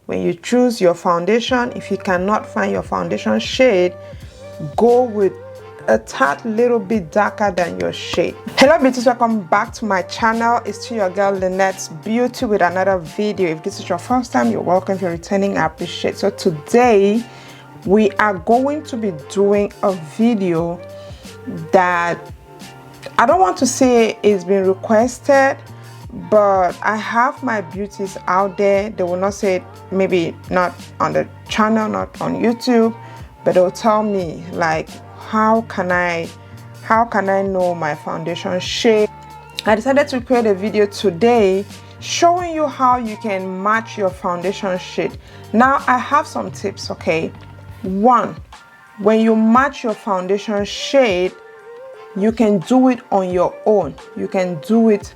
when you choose your foundation, if you cannot find your foundation shade, go with a tad little bit darker than your shade. Hello beauties, welcome back to my channel. It's still your girl Lynette's Beauty with another video. If this is your first time, you're welcome. If you're returning, I appreciate. So today we are going to be doing a video that I don't want to say it's been requested, but I have my beauties out there. They will not say it, maybe not on the channel, not on YouTube, but they'll tell me like, how can I know my foundation shade? I decided to create a video today showing you how you can match your foundation shade. Now I have some tips, okay? One, when you match your foundation shade, you can do it on your own. You can do it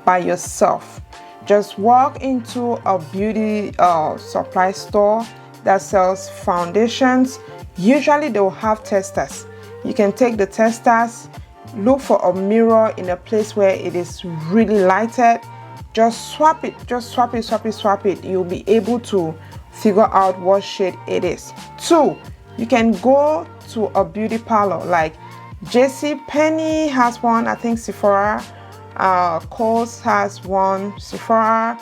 by yourself. Just walk into a beauty supply store that sells foundations. Usually they will have testers. You can take the testers, look for a mirror in a place where it is really lighted. Just swap it, swap it. You'll be able to figure out what shade it is. Two, you can go to a beauty parlor like JC Penney has one, I think Sephora, Kohl's has one, Sephora,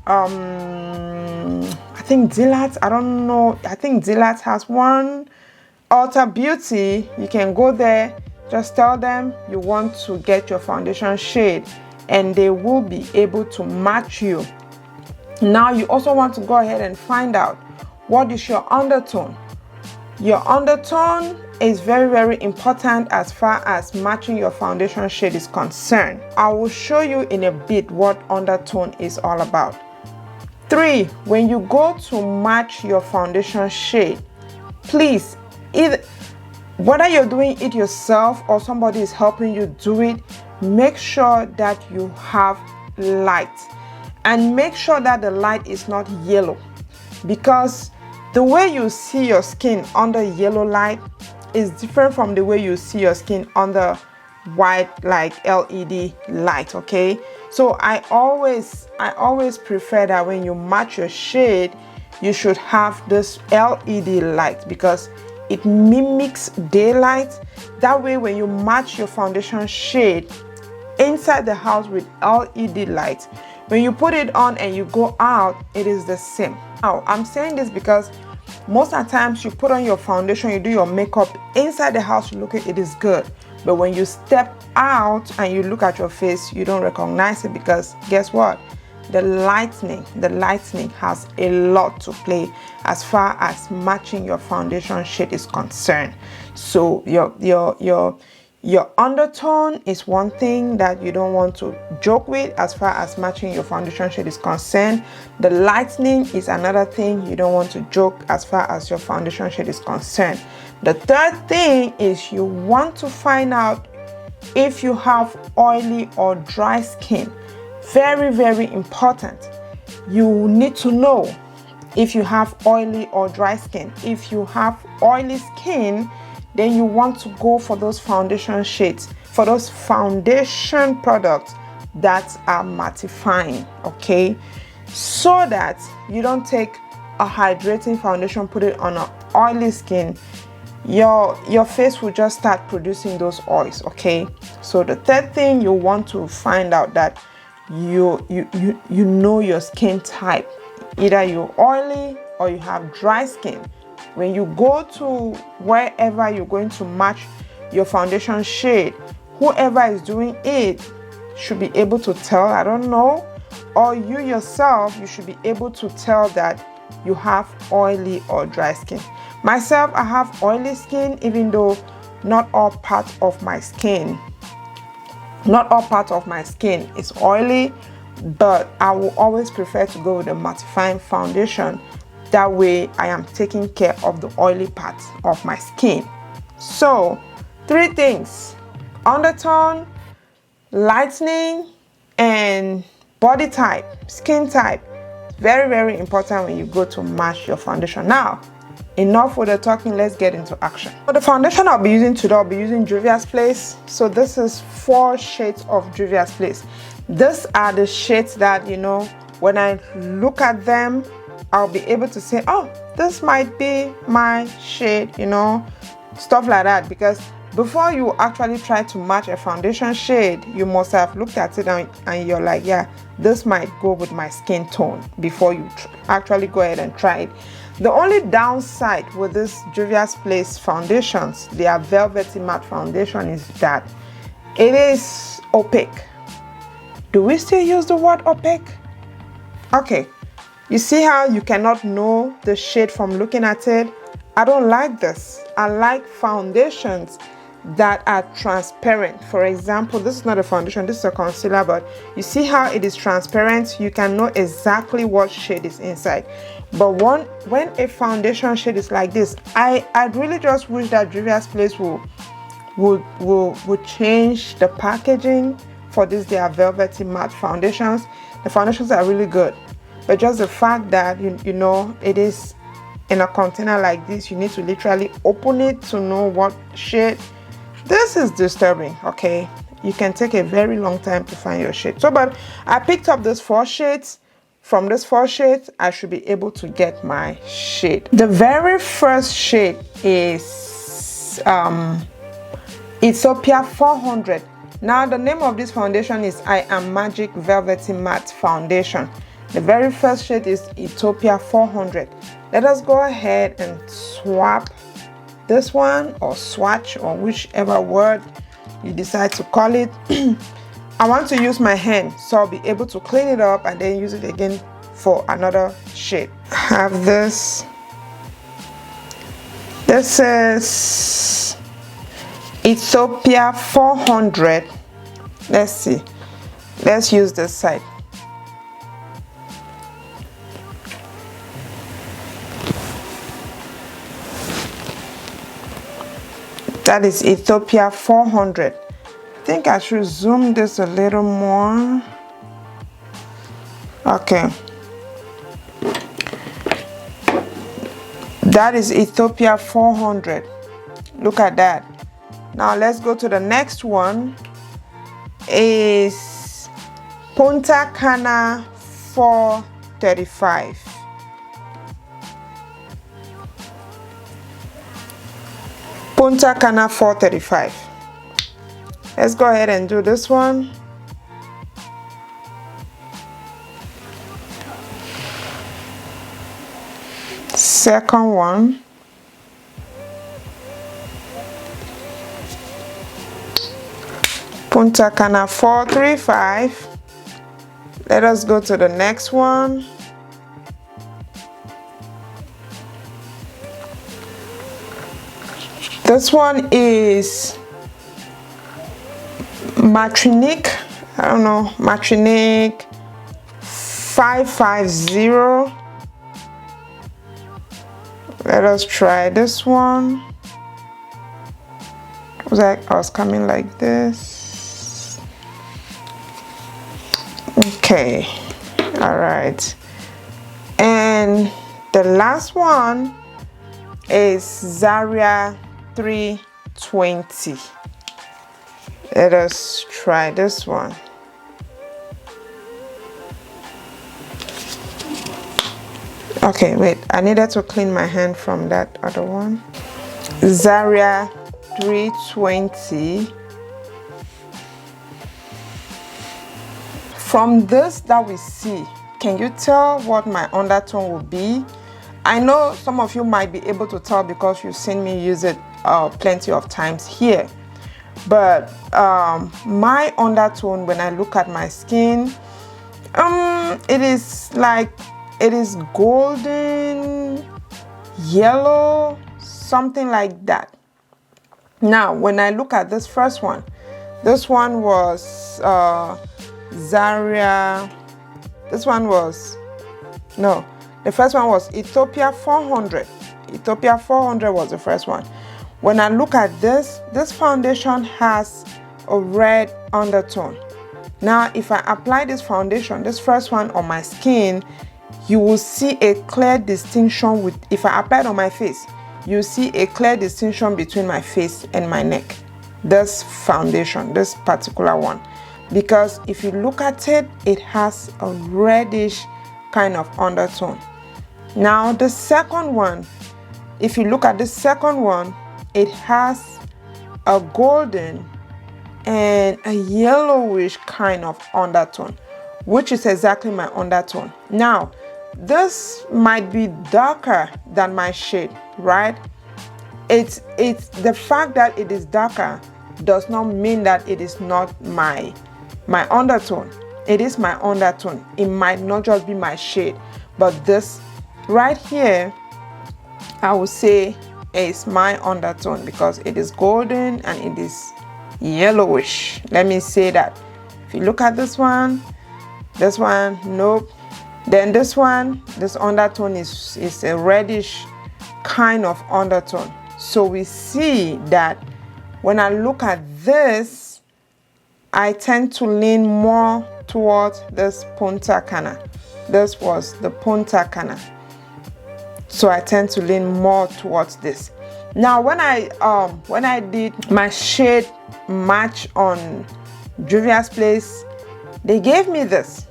I think Dillard's, I don't know, I think Dillard's has one. Ulta Beauty, you can go there, just tell them you want to get your foundation shade and they will be able to match you. Now you also want to go ahead and find out what is your undertone. Your undertone is very important as far as matching your foundation shade is concerned. I will show you in a bit what undertone is all about. 3, when you go to match your foundation shade, please, whether you're doing it yourself or somebody is helping you do it, make sure that you have light, and make sure that the light is not yellow, because the way you see your skin under yellow light is different from the way you see your skin under white, like LED light. Okay, so I always prefer that when you match your shade, you should have this LED light because it mimics daylight. That way when you match your foundation shade inside the house with LED light, when you put it on and you go out, it is the same. Now I'm saying this because most of the times you put on your foundation, you do your makeup inside the house, you look at it is good, but when you step out and you look at your face, you don't recognize it, because guess what? The lightning has a lot to play as far as matching your foundation shade is concerned. So your undertone is one thing that you don't want to joke with as far as matching your foundation shade is concerned. The lightning is another thing you don't want to joke as far as your foundation shade is concerned. The third thing is you want to find out if you have oily or dry skin. Very important. You need to know if you have oily or dry skin. If you have oily skin, then you want to go for those foundation shades, for those foundation products that are mattifying, okay? So that you don't take a hydrating foundation, put it on an oily skin, your face will just start producing those oils, okay? So the third thing, you want to find out that you know your skin type. Either you're oily or you have dry skin. When you go to wherever you're going to match your foundation shade, whoever is doing it should be able to tell, I don't know, or you yourself, you should be able to tell that you have oily or dry skin. Myself, I have oily skin, even though not all parts of my skin is oily, but I will always prefer to go with a mattifying foundation. That way I am taking care of the oily parts of my skin. So 3 things: undertone, lightening, and body type, skin type. Very important when you go to match your foundation. Now enough with the talking, let's get into action. For the foundation I'll be using today, I'll be using Juvia's Place. So this is 4 shades of Juvia's Place. These are the shades that, you know, when I look at them, I'll be able to say, oh, this might be my shade, you know, stuff like that. Because before you actually try to match a foundation shade, you must have looked at it and you're like, yeah, this might go with my skin tone before you actually go ahead and try it. The only downside with this Juvia's Place foundations, their velvety matte foundation, is that it is opaque. Do we still use the word opaque? Okay, you see how you cannot know the shade from looking at it? I don't like this. I like foundations that are transparent. For example, this is not a foundation, this is a concealer, but you see how it is transparent? You can know exactly what shade is inside. But when a foundation shade is like this, I really just wish that Juvia's Place would change the packaging for this their velvety matte foundations. The foundations are really good, but just the fact that you know it is in a container like this, you need to literally open it to know what shade. This is disturbing. Okay, you can take a very long time to find your shade. So but I picked up these 4 shades. From this 4 shades, I should be able to get my shade. The very first shade is Ethiopia 400. Now the name of this foundation is I Am Magic Velvety Matte Foundation. The very first shade is Ethiopia 400. Let us go ahead and swap this one, or swatch, or whichever word you decide to call it. I want to use my hand, so I'll be able to clean it up and then use it again for another shade. I have this. This is Ethiopia 400. Let's see. Let's use this side. That is Ethiopia 400. I think I should zoom this a little more. Okay. That is Ethiopia 400. Look at that. Now let's go to the next one. Is Punta Cana 435. Punta Cana 435. Let's go ahead and do this one. Second one. Punta Cana 435. Let us go to the next one. This one is Martinique, I don't know, Martinique 550. Let us try this one. I was coming like this. Okay, all right. And the last one is Zaria 320. Let us try this one. Okay, wait, I needed to clean my hand from that other one. Zaria 320. From this that we see, can you tell what my undertone will be? I know some of you might be able to tell because you've seen me use it plenty of times here. But my undertone, when I look at my skin, it is like, it is golden, yellow, something like that. Now, when I look at this first one, this one was Zaria, this one was, no, the first one was Ethiopia 400. Ethiopia 400 was the first one. When I look at this foundation has a red undertone. Now, if I apply this foundation, this first one on my skin, you will see a clear distinction with, if I apply it on my face, you see a clear distinction between my face and my neck. This foundation, this particular one. Because if you look at it, it has a reddish kind of undertone. Now the second one, if you look at the second one, it has a golden and a yellowish kind of undertone, which is exactly my undertone. Now this might be darker than my shade, right? It's the fact that it is darker does not mean that it is not my undertone. It is my undertone. It might not just be my shade, but this right here, I would say, is my undertone because it is golden and it is yellowish. Let me say that. If you look at this one, nope. Then this one, this undertone is a reddish kind of undertone. So we see that when I look at this, I tend to lean more towards this Punta Cana. This was the Punta Cana. So I tend to lean more towards this. Now when I did my shade match on Juvia's Place, they gave me this.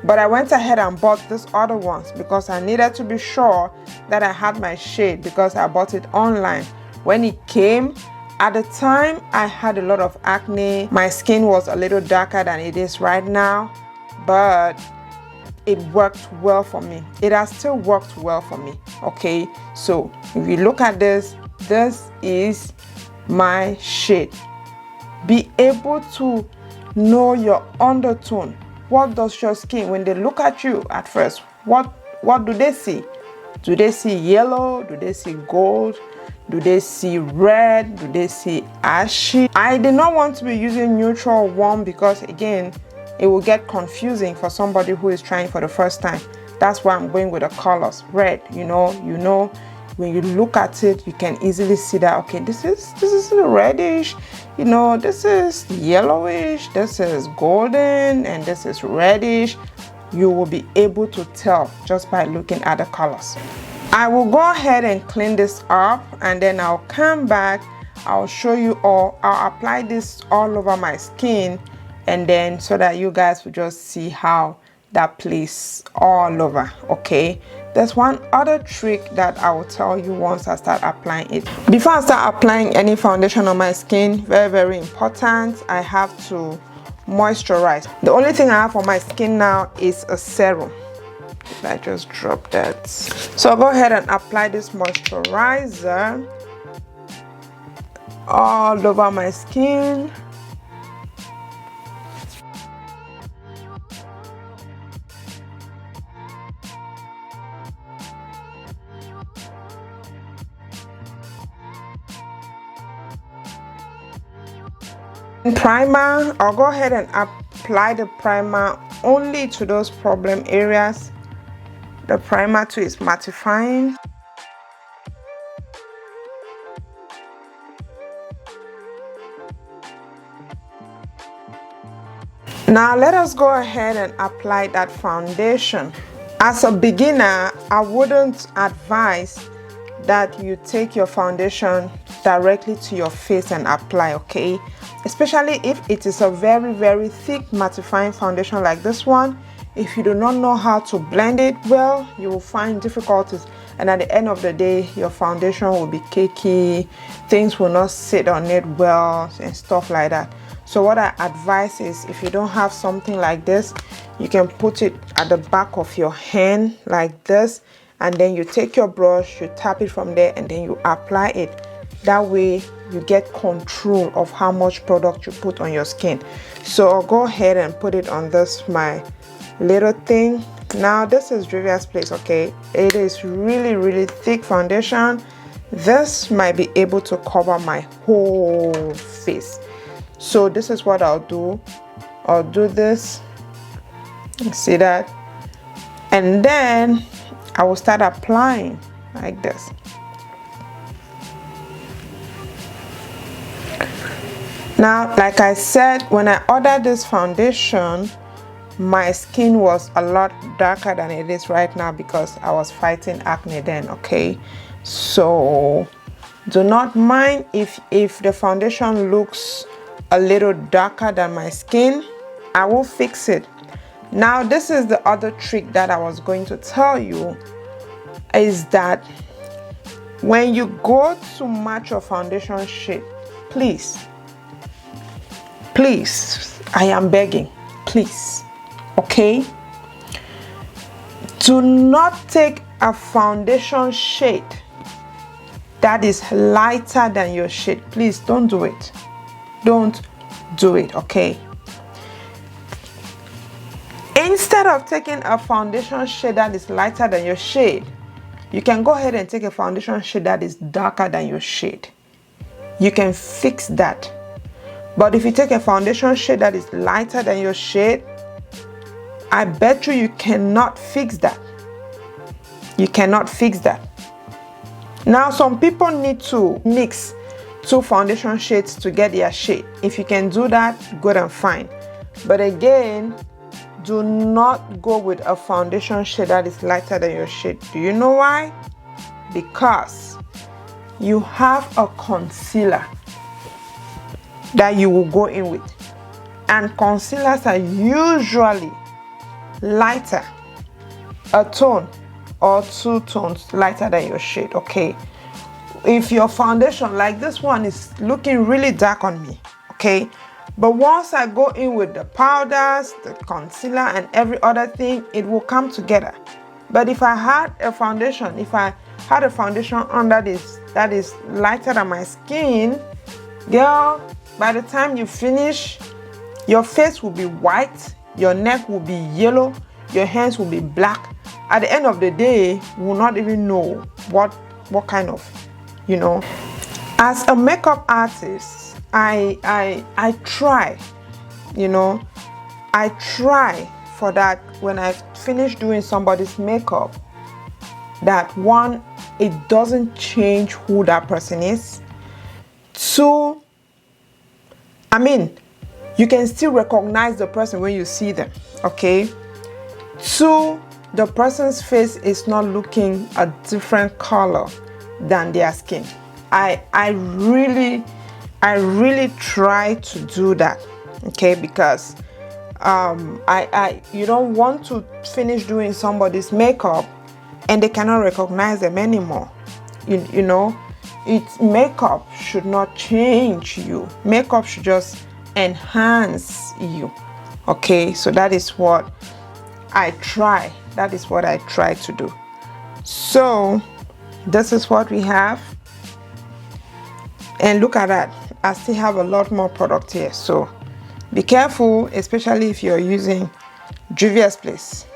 But I went ahead and bought this other ones because I needed to be sure that I had my shade because I bought it online. When it came, at the time I had a lot of acne. My skin was a little darker than it is right now, but it worked well for me. It has still worked well for me. Okay, so if you look at this, this is my shade. Be able to know your undertone. What does your skin, when they look at you at first, what do they see? Do they see yellow? Do they see gold? Do they see red? Do they see ashy? I did not want to be using neutral warm because again, it will get confusing for somebody who is trying for the first time. That's why I'm going with the colors. Red, you know, when you look at it, you can easily see that, okay, this is reddish, you know, this is yellowish, this is golden, and this is reddish. You will be able to tell just by looking at the colors. I will go ahead and clean this up and then I'll come back. I'll show you all. I'll apply this all over my skin and then so that you guys will just see how that plays all over. Okay, there's one other trick that I will tell you once I start applying it. Before I start applying any foundation on my skin, very important, I have to moisturize. The only thing I have on my skin now is a serum. I just dropped that. So I'll go ahead and apply this moisturizer all over my skin. Primer, I'll go ahead and apply the primer only to those problem areas. The primer too is mattifying. Now let us go ahead and apply that foundation. As a beginner, I wouldn't advise that you take your foundation directly to your face and apply, okay? Especially if it is a very thick mattifying foundation like this one. If you do not know how to blend it well, you will find difficulties, and at the end of the day your foundation will be cakey, things will not sit on it well and stuff like that. So what I advise is, if you don't have something like this, you can put it at the back of your hand like this, and then you take your brush, you tap it from there, and then you apply it. That way you get control of how much product you put on your skin. So I'll go ahead and put it on this my little thing. Now this is Juvia's Place, okay? It is really thick foundation. This might be able to cover my whole face. So this is what I'll do. I'll do this, see that, and then I will start applying like this. Now, like I said, when I ordered this foundation, my skin was a lot darker than it is right now because I was fighting acne then, okay? So do not mind if the foundation looks a little darker than my skin. I will fix it. Now this is the other trick that I was going to tell you. is that when you go to match your foundation shade, please, I am begging, please, okay, do not take a foundation shade that is lighter than your shade. Please don't do it. Don't do it, okay? Instead of taking a foundation shade that is lighter than your shade, you can go ahead and take a foundation shade that is darker than your shade. You can fix that. But if you take a foundation shade that is lighter than your shade, I bet you cannot fix that. You cannot fix that. Now, some people need to mix two foundation shades to get their shade. If you can do that, good and fine. But again, do not go with a foundation shade that is lighter than your shade. Do you know why? Because you have a concealer that you will go in with. And concealers are usually lighter, a tone or 2 tones lighter than your shade, okay? If your foundation, like this one, is looking really dark on me, okay? But once I go in with the powders, the concealer, and every other thing, it will come together. But if I had a foundation, under this that is lighter than my skin, girl, by the time you finish, your face will be white, your neck will be yellow, your hands will be black. At the end of the day, you will not even know what kind of, you know. As a makeup artist, I try, you know, I try for that when I finish doing somebody's makeup, that one, it doesn't change who that person is. 2, I mean, you can still recognize the person when you see them, okay? 2, the person's face is not looking a different color than their skin. I really try to do that, okay? Because you don't want to finish doing somebody's makeup and they cannot recognize them anymore. You know, makeup should not change you. Makeup should just enhance you, okay? So that is what I try. That is what I try to do. So this is what we have. And look at that. I still have a lot more product here. So be careful, especially if you're using Juvia's Place.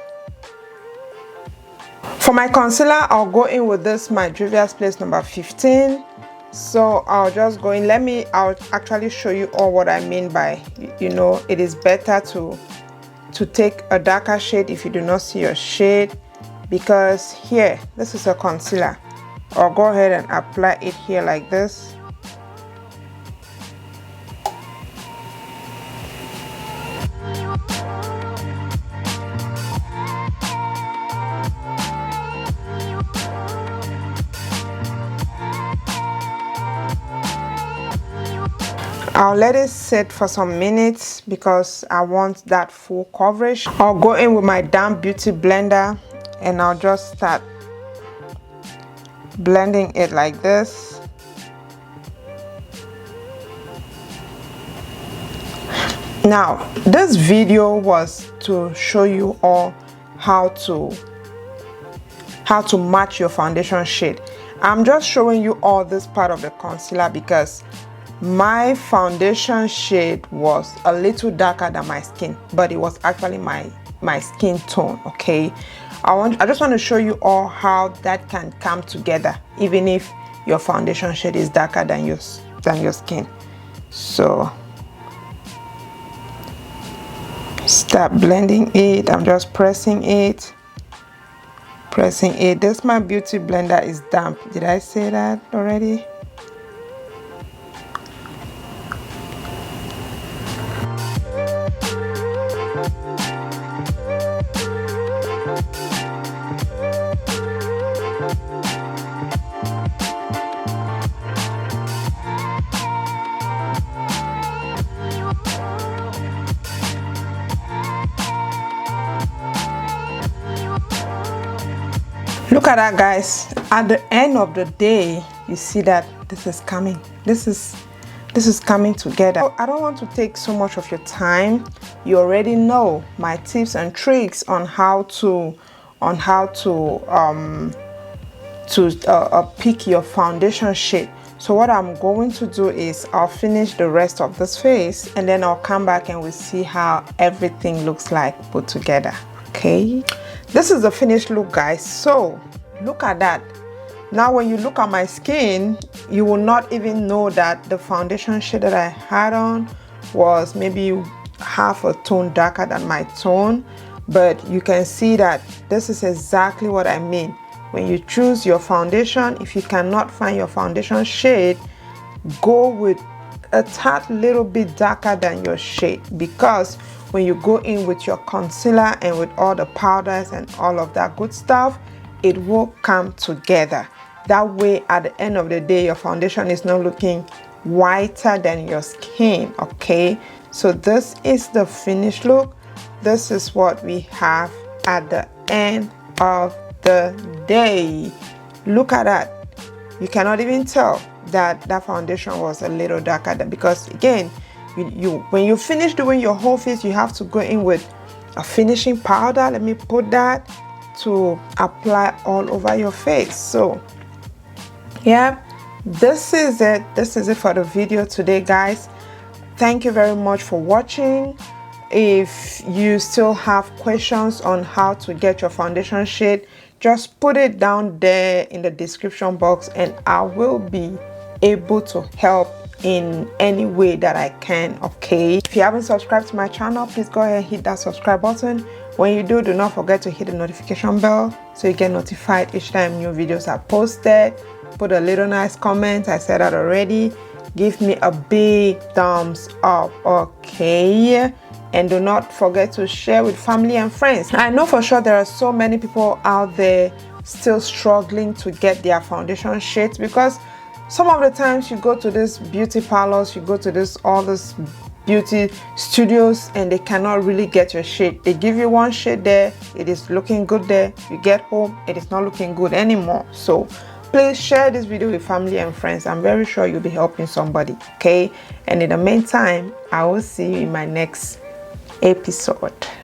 For my concealer, I'll go in with this, my Juvia's Place number 15. So I'll just go in. I'll actually show you all what I mean by, you know, it is better to take a darker shade if you do not see your shade, because here, this is a concealer. I'll go ahead and apply it here like this. I'll let it sit for some minutes because I want that full coverage. I'll go in with my damp beauty blender and I'll just start blending it like this. Now, this video was to show you all how to match your foundation shade. I'm just showing you all this part of the concealer because my foundation shade was a little darker than my skin, but it was actually my skin tone, okay? I just want to show you all how that can come together, even if your foundation shade is darker than your skin. So start blending it. I'm just pressing it. This my beauty blender is damp. Did I say that already? Look at that, guys. At the end of the day, you see that this is coming. This is coming together. I don't want to take so much of your time. You already know my tips and tricks on how to pick your foundation shade. So what I'm going to do is I'll finish the rest of this face, and then I'll come back and we'll see how everything looks like put together. Okay, this is the finished look, guys. So look at that. Now when you look at my skin, you will not even know that the foundation shade that I had on was maybe half a tone darker than my tone, but you can see that this is exactly what I mean. When you choose your foundation, if you cannot find your foundation shade, go with a tad little bit darker than your shade, because when you go in with your concealer and with all the powders and all of that good stuff, it will come together. That way, at the end of the day, your foundation is not looking whiter than your skin. Okay, so this is the finished look. This is what we have at the end of the day. Look at that. You cannot even tell that that foundation was a little darker than, because again, when you finish doing your whole face, you have to go in with a finishing powder. Let me put that to apply all over your face. So yeah, this is it for the video today, guys. Thank you very much for watching. If you still have questions on how to get your foundation shade, just put it down there in the description box and I will be able to help in any way that I can. Okay, if you haven't subscribed to my channel, please go ahead and hit that subscribe button. When you do not forget to hit the notification bell so you get notified each time new videos are posted. Put a little nice comment. I said that already. Give me a big thumbs up. Okay, and do not forget to share with family and friends. I know for sure there are so many people out there still struggling to get their foundation shades, because some of the times you go to this beauty parlors, you go to all this beauty studios, and they cannot really get your shade. They give you one shade there, it is looking good there. You get home, it is not looking good anymore. So please share this video with family and friends. I'm very sure you'll be helping somebody. Okay, and in the meantime, I will see you in my next episode.